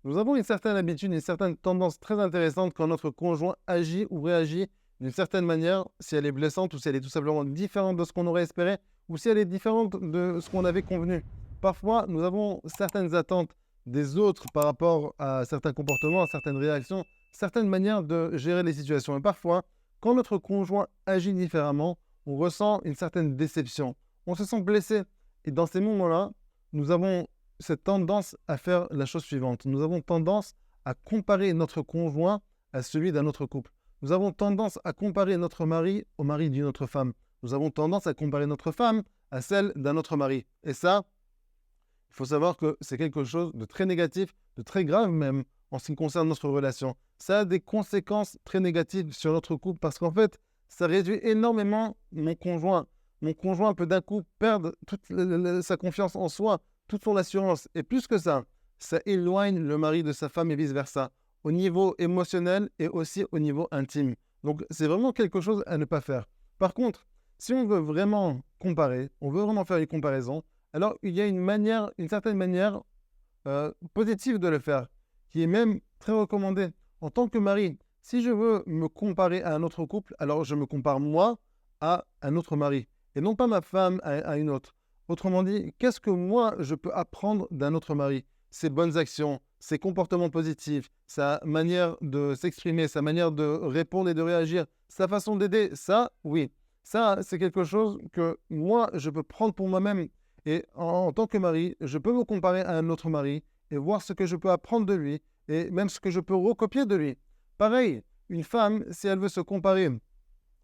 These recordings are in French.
Nous avons une certaine habitude, une certaine tendance très intéressante quand notre conjoint agit ou réagit d'une certaine manière, si elle est blessante ou si elle est tout simplement différente de ce qu'on aurait espéré ou si elle est différente de ce qu'on avait convenu. Parfois, nous avons certaines attentes des autres par rapport à certains comportements, à certaines réactions, certaines manières de gérer les situations. Et parfois, quand notre conjoint agit différemment, on ressent une certaine déception. On se sent blessé. Et dans ces moments-là, nous avons cette tendance à faire la chose suivante. Nous avons tendance à comparer notre conjoint à celui d'un autre couple. Nous avons tendance à comparer notre mari au mari d'une autre femme. Nous avons tendance à comparer notre femme à celle d'un autre mari. Et ça, il faut savoir que c'est quelque chose de très négatif, de très grave même, en ce qui concerne notre relation. Ça a des conséquences très négatives sur notre couple parce qu'en fait, ça réduit énormément mon conjoint. Mon conjoint peut d'un coup perdre toute sa confiance en soi, toute son assurance. Et plus que ça éloigne le mari de sa femme et vice-versa, au niveau émotionnel et aussi au niveau intime. Donc, c'est vraiment quelque chose à ne pas faire. Par contre, si on veut vraiment comparer, on veut vraiment faire une comparaison, alors il y a une certaine manière positive de le faire, qui est même très recommandée. En tant que mari, si je veux me comparer à un autre couple, alors je me compare moi à un autre mari, et non pas ma femme à une autre. Autrement dit, qu'est-ce que moi je peux apprendre d'un autre mari? Ses bonnes actions, ses comportements positifs, sa manière de s'exprimer, sa manière de répondre et de réagir, sa façon d'aider, ça, oui. Ça, c'est quelque chose que moi, je peux prendre pour moi-même. Et en tant que mari, je peux me comparer à un autre mari et voir ce que je peux apprendre de lui et même ce que je peux recopier de lui. Pareil, une femme, si elle veut se comparer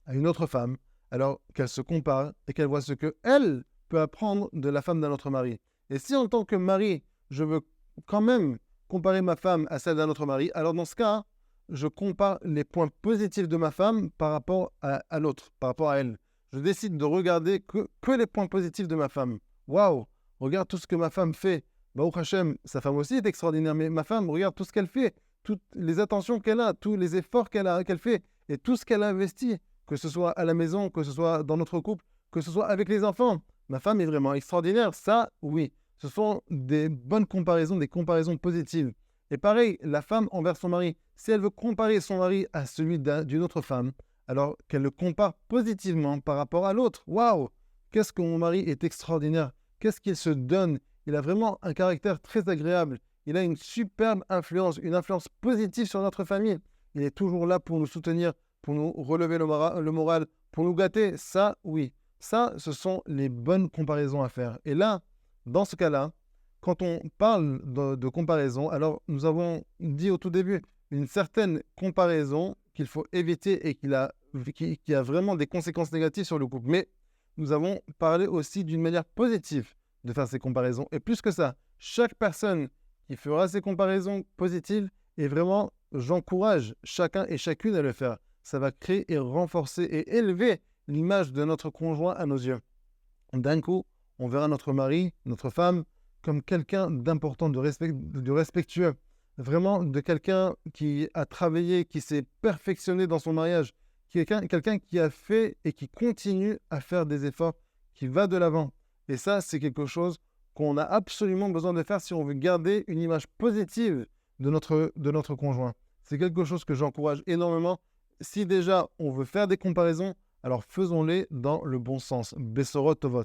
à une autre femme, alors qu'elle se compare et qu'elle voit ce qu'elle peut apprendre de la femme d'un autre mari. Et si en tant que mari, je veux quand même comparer ma femme à celle d'un autre mari, alors dans ce cas, je compare les points positifs de ma femme par rapport à l'autre, par rapport à elle. Je décide de regarder que les points positifs de ma femme. Waouh, regarde tout ce que ma femme fait. Baruch Hashem, sa femme aussi est extraordinaire, mais ma femme, regarde tout ce qu'elle fait, toutes les attentions qu'elle a, tous les efforts qu'elle fait et tout ce qu'elle a investi, que ce soit à la maison, que ce soit dans notre couple, que ce soit avec les enfants. Ma femme est vraiment extraordinaire, ça, oui. Ce sont des bonnes comparaisons, des comparaisons positives. Et pareil, la femme envers son mari. Si elle veut comparer son mari à celui d'une autre femme, alors qu'elle le compare positivement par rapport à l'autre. Waouh! Qu'est-ce que mon mari est extraordinaire! Qu'est-ce qu'il se donne! Il a vraiment un caractère très agréable. Il a une superbe influence, une influence positive sur notre famille. Il est toujours là pour nous soutenir, pour nous relever le moral, pour nous gâter. Ça, oui. Ça, ce sont les bonnes comparaisons à faire. Et là, dans ce cas-là, quand on parle de comparaison, alors nous avons dit au tout début une certaine comparaison qu'il faut éviter et qui a vraiment des conséquences négatives sur le couple. Mais nous avons parlé aussi d'une manière positive de faire ces comparaisons. Et plus que ça, chaque personne qui fera ces comparaisons positives, et vraiment, j'encourage chacun et chacune à le faire. Ça va créer et renforcer et élever l'image de notre conjoint à nos yeux. D'un coup, on verra notre mari, notre femme, comme quelqu'un d'important, de respectueux. Vraiment de quelqu'un qui a travaillé, qui s'est perfectionné dans son mariage, quelqu'un qui a fait et qui continue à faire des efforts, qui va de l'avant. Et ça, c'est quelque chose qu'on a absolument besoin de faire si on veut garder une image positive de notre conjoint. C'est quelque chose que j'encourage énormément. Si déjà on veut faire des comparaisons, alors faisons-les dans le bon sens. Bessorot Tovot.